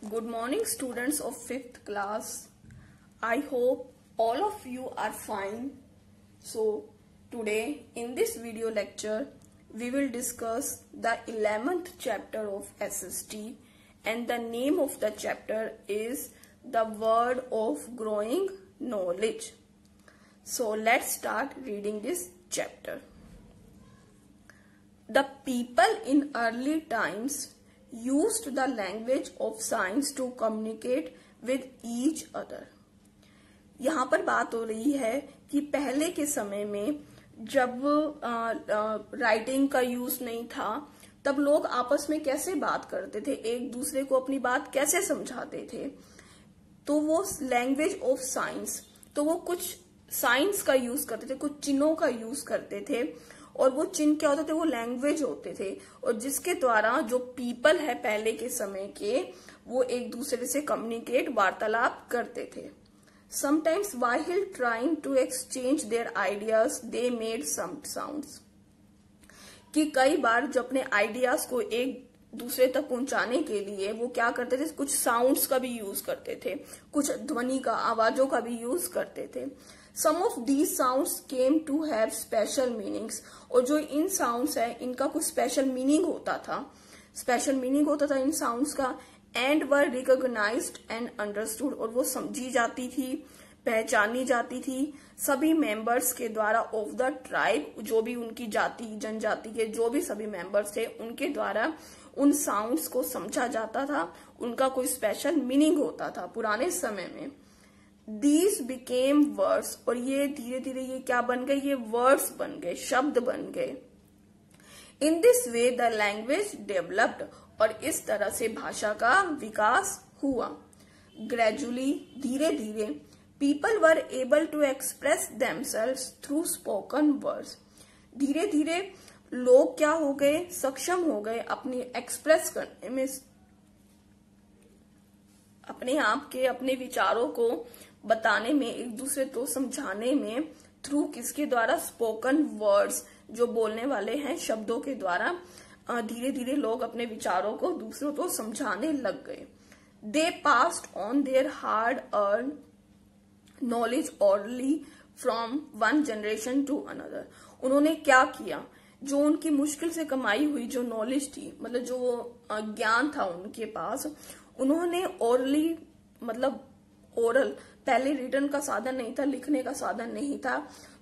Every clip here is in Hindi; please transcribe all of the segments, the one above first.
Good morning, students of 5th class. I hope all of you are fine. So, today in this video lecture, we will discuss the 11th chapter of SST, and the name of the chapter is The Word of Growing Knowledge. So, let's start reading this chapter. The people in early times used the language of signs to communicate with each other. यहाँ पर बात हो रही है कि पहले के समय में जब राइटिंग का यूज नहीं था, तब लोग आपस में कैसे बात करते थे, एक दूसरे को अपनी बात कैसे समझाते थे। तो वो लैंग्वेज ऑफ साइंस, तो वो कुछ साइंस का यूज करते थे, कुछ चिन्हों का यूज करते थे, और वो चिन्ह क्या होते थे, वो लैंग्वेज होते थे, और जिसके द्वारा जो पीपल है पहले के समय के, वो एक दूसरे से कम्युनिकेट, वार्तालाप करते थे। Sometimes while trying to exchange their ideas they made some sounds, कि कई बार जो अपने आइडियाज को एक दूसरे तक पहुंचाने के लिए वो क्या करते थे, कुछ साउंड्स का भी यूज करते थे, कुछ ध्वनि का, आवाजों का भी यूज करते थे। Some of these sounds came to have special meanings, और जो इन साउंड्स है इनका कुछ स्पेशल मीनिंग होता था, इन साउंड्स का, and were recognised and understood, और वो समझी जाती थी, पहचानी जाती थी सभी मेंबर्स के द्वारा ऑफ द ट्राइब, जो भी उनकी जाति जनजाति के जो भी सभी मेंबर्स थे उनके द्वारा उन साउंड्स को समझा जाता था, उनका कोई स्पेशल मीनिंग होता था पुराने समय में। These became words, और ये धीरे धीरे ये क्या बन गए, ये वर्ड्स बन गए, शब्द बन गए। In this way the language developed, और इस तरह से भाषा का विकास हुआ। Gradually, धीरे धीरे, people were able to express themselves through spoken words. धीरे धीरे लोग क्या हो गए, सक्षम हो गए अपनी एक्सप्रेस करने में, अपने आप के, अपने विचारों को बताने में, एक दूसरे को समझाने में, थ्रू किसके द्वारा, स्पोकन वर्ड्स, जो बोलने वाले हैं शब्दों के द्वारा धीरे धीरे लोग अपने विचारों को दूसरों को समझाने लग गए। They passed on their hard earn knowledge orally from one generation to another. उन्होंने क्या किया, जो उनकी मुश्किल से कमाई हुई जो नॉलेज थी, मतलब जो ज्ञान था उनके पास, उन्होंने ओरली, मतलब ओरल, पहले रिटर्न का साधन नहीं था, लिखने का साधन नहीं था,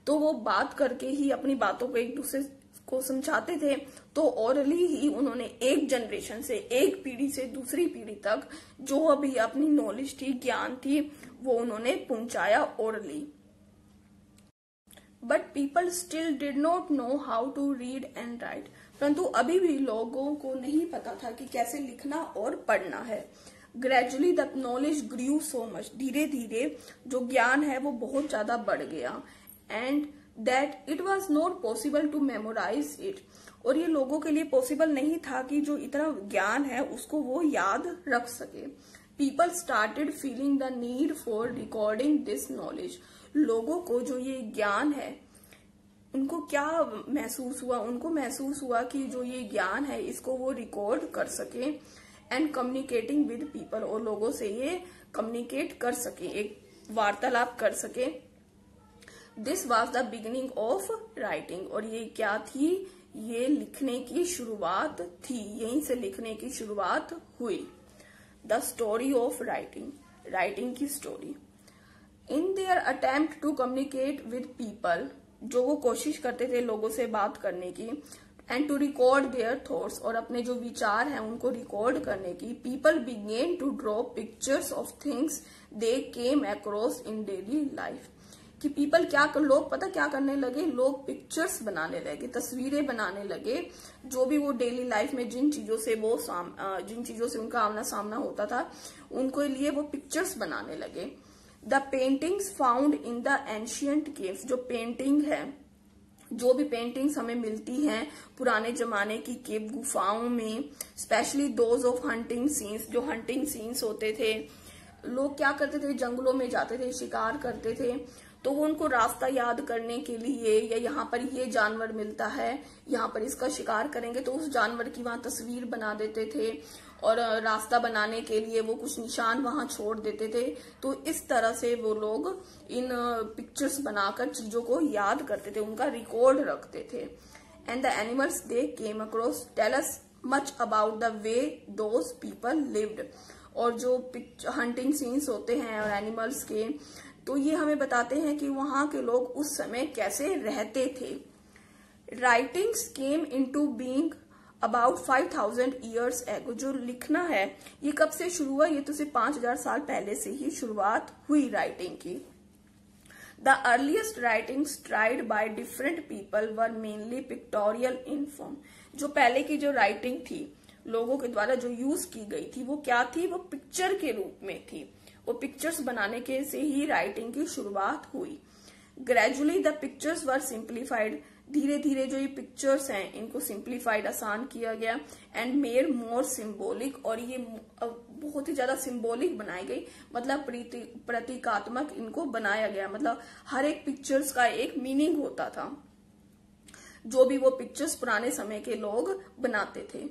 तो वो बात करके ही अपनी बातों को एक दूसरे को समझाते थे। तो ओरली ही उन्होंने एक जनरेशन से, एक पीढ़ी से दूसरी पीढ़ी तक जो अभी अपनी नॉलेज थी, ज्ञान थी, वो उन्होंने पहुंचाया orally. But people still did not know how to read and write, परंतु अभी भी लोगों को नहीं पता था कि कैसे लिखना और पढ़ना है। Gradually the knowledge grew so much, धीरे धीरे जो ज्ञान है वो बहुत ज्यादा बढ़ गया, and that it was not possible to memorise it, और ये लोगों के लिए पॉसिबल नहीं था कि जो इतना ज्ञान है उसको वो याद रख सके। People started feeling the need for recording this knowledge, लोगों को जो ये ज्ञान है उनको क्या महसूस हुआ, उनको महसूस हुआ कि जो ये ज्ञान है इसको वो रिकॉर्ड कर सके, एंड कम्युनिकेटिंग विद पीपल, और लोगों से ये कम्युनिकेट कर सके, एक वार्तालाप कर सके। This was the beginning of writing, और ये क्या थी, ये लिखने की शुरुआत थी, यहीं से लिखने की शुरुआत हुई। The story of writing, writing की story. In their attempt to communicate with people, जो वो कोशिश करते थे लोगों से बात करने की, and to record their thoughts, और अपने जो विचार हैं उनको रिकॉर्ड करने की, people began to draw pictures of things they came across in daily life, कि पीपल क्या कर, लोग पता क्या करने लगे, लोग पिक्चर्स बनाने लगे, तस्वीरें बनाने लगे, जो भी वो डेली लाइफ में जिन चीजों से उनका आमना सामना होता था उनको लिए वो पिक्चर्स बनाने लगे। The paintings found in the ancient caves, जो पेंटिंग है, जो भी पेंटिंग्स हमें मिलती हैं पुराने जमाने की केव गुफाओं में, specially those of hunting scenes, जो हंटिंग सीन्स होते थे, लोग क्या करते थे, जंगलों में जाते थे, शिकार करते थे, तो वो उनको रास्ता याद करने के लिए, या यहाँ पर ये जानवर मिलता है, यहाँ पर इसका शिकार करेंगे, तो उस जानवर की वहां तस्वीर बना देते थे, और रास्ता बनाने के लिए वो कुछ निशान वहां छोड़ देते थे। तो इस तरह से वो लोग इन पिक्चर्स बनाकर चीजों को याद करते थे, उनका रिकॉर्ड रखते थे। And the animals they came across tell us much about the way those people lived. और जो हंटिंग सीन्स होते हैं और एनिमल्स के, तो ये हमें बताते हैं कि वहां के लोग उस समय कैसे रहते थे। Writings came into being about 5000 years ago. जो लिखना है ये कब से शुरू हुआ, ये तो सिर्फ 5000 साल पहले से ही शुरुआत हुई राइटिंग की। The earliest writings tried by different people were mainly pictorial in form. जो पहले की जो राइटिंग थी लोगों के द्वारा जो यूज की गई थी वो क्या थी, वो पिक्चर के रूप में थी। वो पिक्चर्स बनाने के से ही राइटिंग की शुरुआत हुई। Gradually the pictures were simplified. धीरे धीरे जो ये पिक्चर्स हैं इनको सिंप्लीफाइड, आसान किया गया। एंड मेड मोर सिंबॉलिक, और ये बहुत ही ज्यादा सिंबॉलिक बनाई गई, मतलब प्रतीकात्मक इनको बनाया गया। मतलब हर एक पिक्चर्स का एक मीनिंग होता था जो भी वो पिक्चर्स पुराने समय के लोग बनाते थे।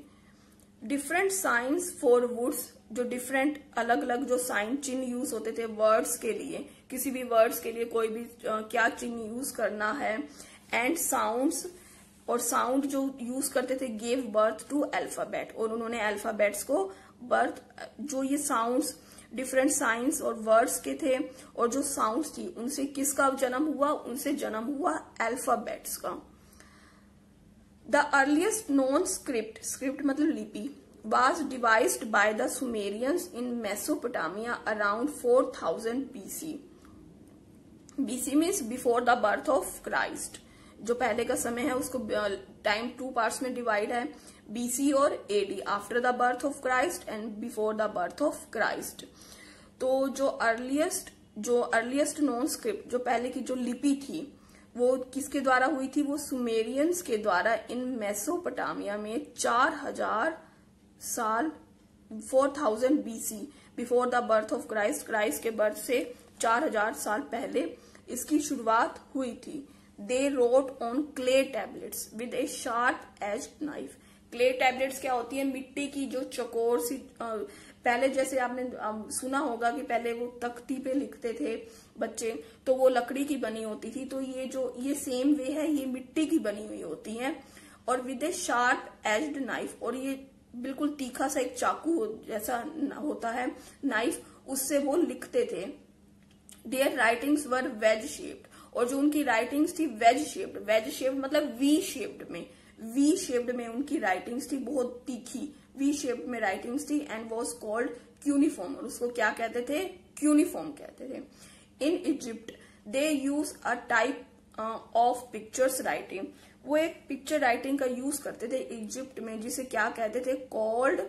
Different signs for words. जो डिफरेंट अलग अलग जो साइन चिन्ह यूज होते थे वर्ड्स के लिए, किसी भी वर्ड्स के लिए कोई भी क्या चिन्ह यूज करना है। एंड साउंड्स, और साउंड जो यूज करते थे गेव बर्थ टू अल्फाबेट, और उन्होंने अल्फाबेट्स को बर्थ, जो ये साउंड्स डिफरेंट साइंस और वर्ड्स के थे और जो साउंड्स थी उनसे किसका जन्म हुआ, उनसे जन्म हुआ अल्फाबेट्स का। The earliest known script, script मतलब लिपि, was devised by the Sumerians in Mesopotamia around 4000 BC. BC means before the birth of Christ. जो पहले का समय है उसको टाइम 2 पार्ट्स में डिवाइड है, BC और AD, after the birth of Christ and before the birth of Christ. तो जो अर्लीस्ट नोन स्क्रिप्ट, जो पहले की जो लिपि थी वो किसके द्वारा हुई थी, वो सुमेरियंस के द्वारा इन मेसोपोटामिया में 4000 साल 4000 BC before the birth of Christ, Christ के बर्थ से 4000 साल पहले इसकी शुरुआत हुई थी। They wrote on clay tablets with A sharp aged knife. Clay tablets क्या होती है, मिट्टी की जो चकोर सी, पहले जैसे आपने सुना होगा कि पहले वो तख्ती पे लिखते थे बच्चे, तो वो लकड़ी की बनी होती थी। तो ये सेम वे है, ये मिट्टी की बनी हुई होती है और with A sharp aged knife, और ये बिल्कुल तीखा सा एक चाकू जैसा होता है नाइफ, उससे वो लिखते थे। Their writings were wedge shaped, और जो उनकी राइटिंग्स थी वेज शेप्ड मतलब वी शेप्ड में उनकी राइटिंग्स थी, बहुत तीखी वी शेप्ड में राइटिंग्स थी। एंड वॉज कॉल्ड क्यूनिफॉर्म, और उसको क्या कहते थे, क्यूनिफॉर्म कहते थे। In Egypt they use a type of pictures writing, वो एक पिक्चर राइटिंग का यूज करते थे इजिप्ट में, जिसे क्या कहते थे, कॉल्ड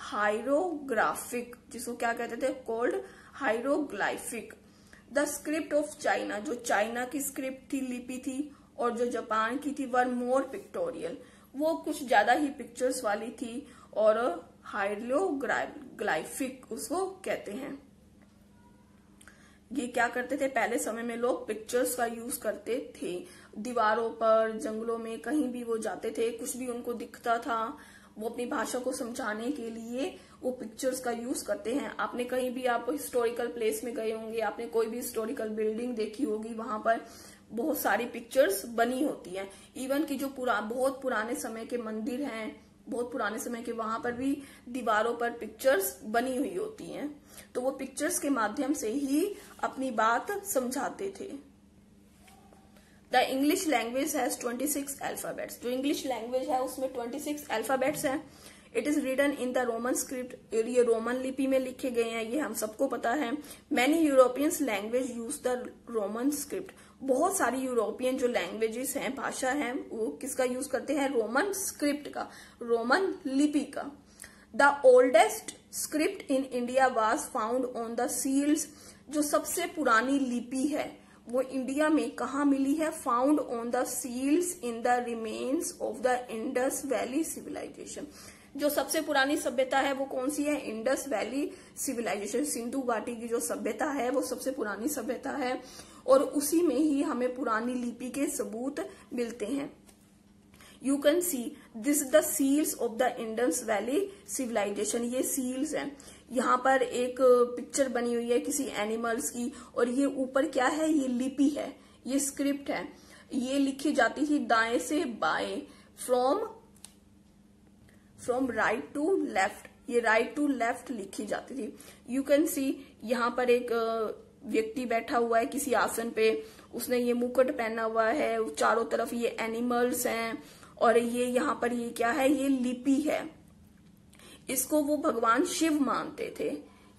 हाइरोग्राफिक, जिसको क्या कहते थे, called hieroglyphic. The script of China, जो चाइना की स्क्रिप्ट थी, लिपि थी, और जो जापान की थी वर मोर पिक्टोरियल, वो कुछ ज्यादा ही पिक्चर्स वाली थी, और हाइरोग्लाइफिक उसको कहते हैं। ये क्या करते थे, पहले समय में लोग पिक्चर्स का यूज करते थे, दीवारों पर, जंगलों में, कहीं भी वो जाते थे, कुछ भी उनको दिखता था, वो अपनी भाषा को समझाने के लिए वो पिक्चर्स का यूज करते हैं। आपने कहीं भी, आप हिस्टोरिकल प्लेस में गए होंगे, आपने कोई भी हिस्टोरिकल बिल्डिंग देखी होगी, वहां पर बहुत सारी पिक्चर्स बनी होती हैं। इवन की जो बहुत पुराने समय के मंदिर हैं, बहुत पुराने समय के, वहां पर भी दीवारों पर पिक्चर्स बनी हुई होती हैं। तो वो पिक्चर्स के माध्यम से ही अपनी बात समझाते थे। The English language has 26 alphabets, जो इंग्लिश लैंग्वेज है उसमें 26 अल्फाबेट्स हैं। It is written in the Roman script, ये रोमन लिपि में लिखे गए हैं, ये हम सबको पता है। Many Europeans language use the Roman script, बहुत सारी यूरोपियन जो लैंग्वेजेस हैं, भाषा हैं, वो किसका यूज करते हैं, रोमन स्क्रिप्ट का, रोमन लिपि का। The oldest script in India was found on the seals, जो सबसे पुरानी लिपि है वो इंडिया में कहाँ मिली है, found on the seals in the remains of the Indus valley civilisation. जो सबसे पुरानी सभ्यता है वो कौन सी है, इंडस वैली सिविलाइजेशन, सिंधु घाटी की जो सभ्यता है वो सबसे पुरानी सभ्यता है, और उसी में ही हमें पुरानी लिपि के सबूत मिलते हैं। You can see this the seals of the Indus valley civilisation. ये सील्स हैं। यहाँ पर एक पिक्चर बनी हुई है किसी एनिमल्स की, और ये ऊपर क्या है, ये लिपि है, ये स्क्रिप्ट है। ये लिखी जाती थी दाएं से बाएं, फ्रॉम राइट टू लेफ्ट। ये राइट टू लेफ्ट लिखी जाती थी। यू कैन सी यहाँ पर एक व्यक्ति बैठा हुआ है किसी आसन पे, उसने ये मुकुट पहना हुआ है, चारों तरफ ये एनिमल्स हैं, और ये यहाँ पर ये क्या है, ये लिपि है। इसको वो भगवान शिव मानते थे।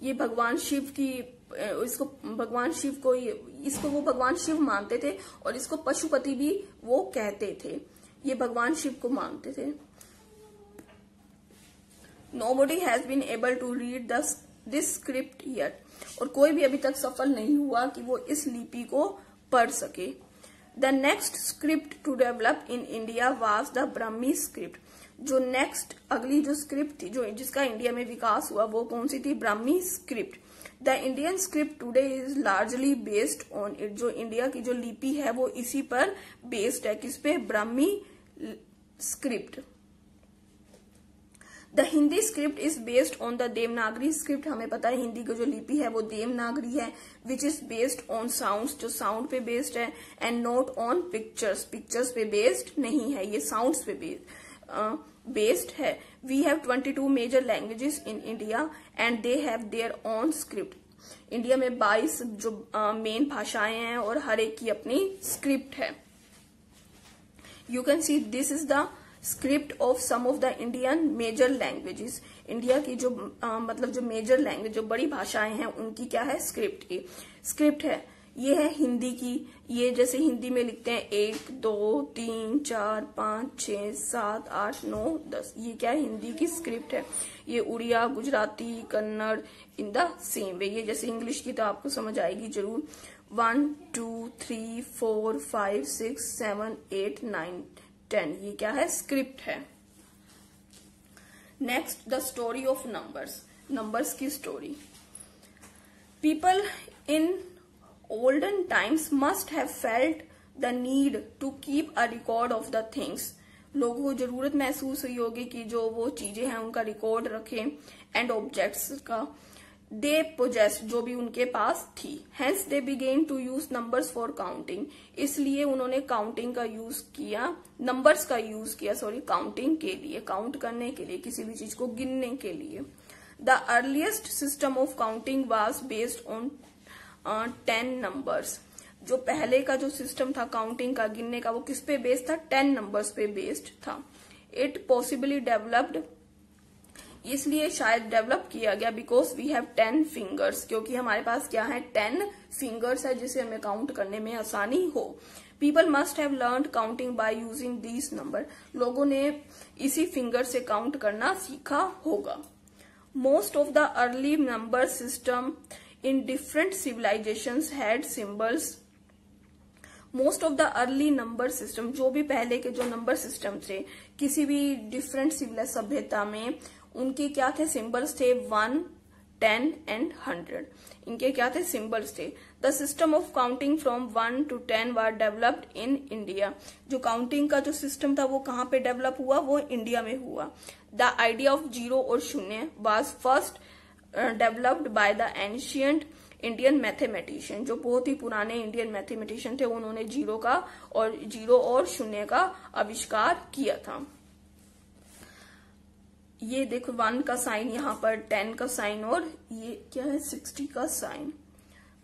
ये भगवान शिव की इसको वो भगवान शिव मानते थे, और इसको पशुपति भी वो कहते थे। ये भगवान शिव को मानते थे। Nobody has been able to read this script yet. और कोई भी अभी तक सफल नहीं हुआ कि वो इस लिपि को पढ़ सके। The next script to develop in India was the Brahmi script. जो नेक्स्ट अगली जो स्क्रिप्ट थी, जो जिसका इंडिया में विकास हुआ, वो कौन सी थी, Brahmi script. The Indian script today is largely based on it. जो इंडिया की जो लिपि है वो इसी पर बेस्ड है। किस पे, Brahmi script. The Hindi script is based on the Devanagari script. हमें पता है हिंदी की जो लिपि है वो देवनागरी है, which is based on sounds, जो साउंड पे बेस्ड है, and not on pictures, pictures पे बेस्ड नहीं है, ये साउंड्स पे बेस्ड है। We have 22 major languages in India and they have their own script. India में 22 जो मेन भाषाएं हैं और हर एक की अपनी स्क्रिप्ट है। You can see this is the script of some of the Indian major languages. India की जो मतलब जो मेजर लैंग्वेज, जो बड़ी भाषाएं हैं, उनकी क्या है, स्क्रिप्ट है। ये है हिंदी की। ये जैसे हिंदी में लिखते हैं 1 2 3 4 5 6 7 8 9 10, ये क्या है, हिंदी की स्क्रिप्ट है। ये Odia, Gujarati, Kannada in the same way. ये जैसे इंग्लिश की तो आपको समझ आएगी जरूर। 1 2 3 4 5 6 7 8 9 10, ये क्या है, स्क्रिप्ट है। Next, the story of numbers. Numbers की स्टोरी। People in olden times must have felt the need to keep a record of the things. लोगों को जरूरत महसूस हुई होगी कि जो वो चीजें हैं उनका रिकॉर्ड रखें, एंड ऑब्जेक्ट्स का। दे पोजेस, जो भी उनके पास थी। Hence they began to use numbers for counting. इसलिए उन्होंने काउंटिंग का यूज किया, नंबर्स का यूज किया, काउंटिंग के लिए, काउंट करने के लिए, किसी भी चीज को गिनने के लिए। The earliest system of counting was based on 10 numbers. जो पहले का जो सिस्टम था काउंटिंग का, गिनने का, वो किस पे बेस्ड था, 10 नंबर्स पे बेस्ड था। इट पॉसिबली डेवलप्ड, इसलिए शायद डेवलप किया गया, बिकॉज वी हैव 10 फिंगर्स, क्योंकि हमारे पास क्या है, 10 फिंगर्स है, जिसे हमें काउंट करने में आसानी हो। People must have learn counting by using these number. लोगों ने इसी फिंगर से काउंट करना सीखा होगा। Most of the early number system in different civilizations had symbols. Most of the early number system, जो भी पहले के जो नंबर सिस्टम थे किसी भी डिफरेंट सभ्यता में, उनके क्या थे, सिंबल्स थे। 1, 10 एंड 100, इनके क्या थे, सिंबल्स थे। The system of counting from 1 to 10 were developed in India. जो काउंटिंग का जो सिस्टम था वो कहाँ पे डेवलप हुआ, वो इंडिया में हुआ। द आइडिया ऑफ जीरो और शून्य was first developed by the ancient Indian mathematician. जो बहुत ही पुराने इंडियन मैथमेटिशियन थे, उन्होंने जीरो और शून्य का आविष्कार किया था। ये देखो 1 का साइन यहाँ पर, 10 का साइन, और ये क्या है, 60 का साइन।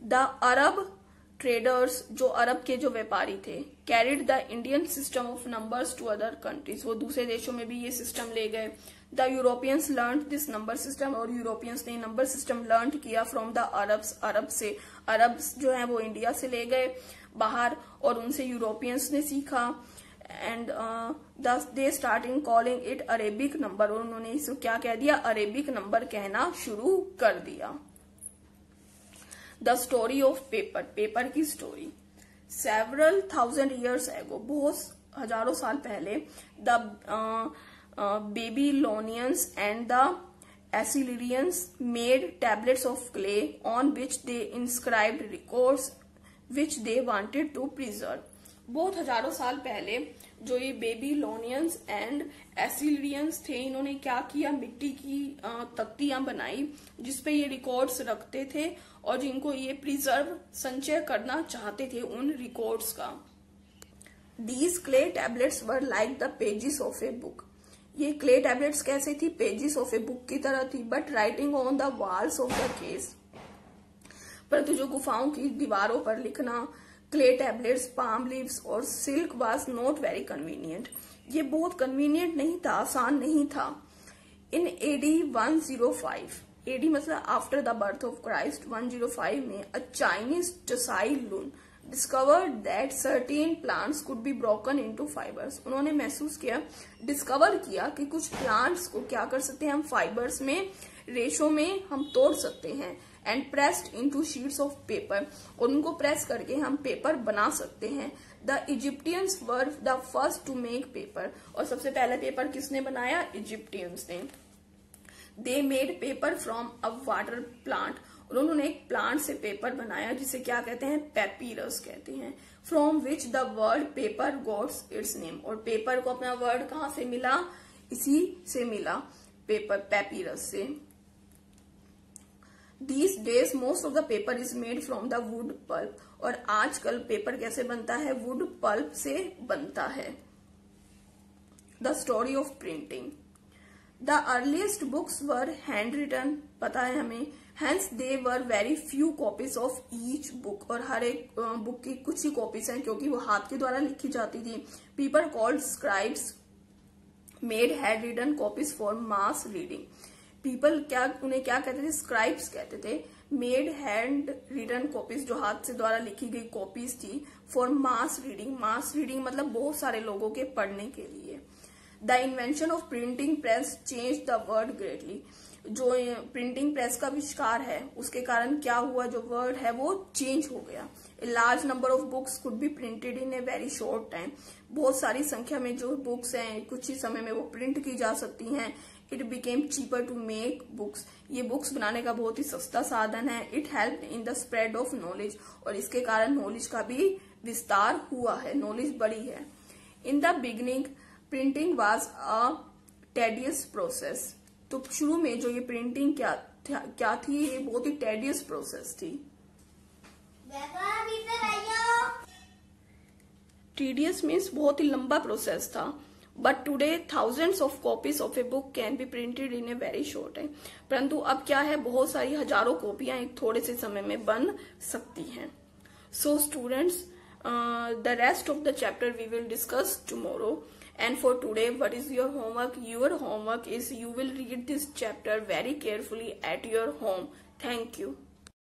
द अरब ट्रेडर्स, जो अरब के जो व्यापारी थे, carried the Indian system of numbers to other countries. वो दूसरे देशों में भी ये सिस्टम ले गए। The Europeans learn this number system, और यूरोपियंस ने नंबर सिस्टम लर्न किया फ्रॉम द अरब्स, अरब से। अरब्स जो है वो इंडिया से ले गए बाहर, और उनसे यूरोपियंस ने सीखा। And they starting calling it Arabic number, और उन्होंने इसको क्या कह दिया, अरेबिक नंबर कहना शुरू कर दिया। The story of paper. Paper की स्टोरी। सेवरल थाउजेंड ईयर्स एगो, बहुत हजारों साल पहले, the Babylonians and the Assyrians made tablets of clay on which they inscribed records which they wanted to preserve. बहुत हजारों साल पहले जो ये बेबीलोनियंस एंड एसिलियंस थे, इन्होंने क्या किया, मिट्टी की तख्तियां बनाई जिसपे ये रिकॉर्ड्स रखते थे और जिनको ये प्रिजर्व संचय करना चाहते थे उन रिकॉर्ड्स का। These clay tablets were like the pages of a book. ये क्ले टैबलेट्स कैसे थी, पेजेस ऑफ ए बुक की तरह थी, but writing on the walls of the caves. परंतु जो गुफाओं की दीवारों पर लिखना क्ले टैबलेट्स, पाम लीव्स और silk was not very convenient. ये बहुत कन्वीनियंट नहीं था, आसान नहीं था। इन AD 105, AD मतलब after the birth of Christ, 105 में a Chinese Tsai Lun discovered that certain plants could be broken into fibres. उन्होंने महसूस किया, डिस्कवर किया कि कुछ प्लांट्स को क्या कर सकते हैं हम, फाइबर्स में, रेशों में हम तोड़ सकते हैं। And pressed into sheets of paper, और उनको प्रेस करके हम पेपर बना सकते हैं। The Egyptians were the first to make paper, और सबसे पहले पेपर किसने बनाया, इजिप्टियंस ने। They made paper from a water plant, और उन्होंने एक प्लांट से पेपर बनाया जिसे क्या कहते हैं, पेपीरस कहते हैं। From which the word paper gots it's name, और पेपर को अपना वर्ड कहाँ से मिला, इसी से मिला, पेपर, पेपीरस से। These days most of the paper is made from the wood pulp, और आजकल पेपर कैसे बनता है, वुड पल्प से बनता है। The story of printing. The earliest books were handwritten, पता है हमें, hence they were very few copies of each book, और हर एक बुक की कुछ ही कॉपीज हैं क्योंकि वो हाथ के द्वारा लिखी जाती थी। People called scribes made handwritten copies for mass reading. People उन्हें क्या कहते थे, स्क्राइब्स कहते थे। मेड हैंड रिटन कॉपीज, जो हाथ से द्वारा लिखी गई कॉपीज थी, for mass reading, mass reading मतलब बहुत सारे लोगों के पढ़ने के लिए। The invention of printing press change the word greatly, जो प्रिंटिंग प्रेस का आविष्कार है उसके कारण क्या हुआ, जो वर्ड है वो चेंज हो गया। A large number of books could be printed in a very short time, बहुत सारी संख्या में जो बुक्स हैं कुछ ही समय में वो प्रिंट की जा सकती हैं। It became cheaper to make books, ये बुक्स बनाने का बहुत ही सस्ता साधन है। It help in the spread of knowledge, और इसके कारण नॉलेज का भी विस्तार हुआ है, नॉलेज बढ़ी है। In the beginning printing was a tedious process, तो शुरू में जो ये प्रिंटिंग क्या थी, ये बहुत ही टेडियस प्रोसेस थी। टीडियस मीन्स बहुत ही लंबा प्रोसेस था। But today thousands of copies of a book can be printed in a very short time, परंतु अब क्या है, बहुत सारी हजारों कॉपियां एक थोड़े से समय में बन सकती हैं। So students, the rest of the chapter we will discuss tomorrow, and for today what is your homework? Your homework is you will read this chapter very carefully at your home. Thank you.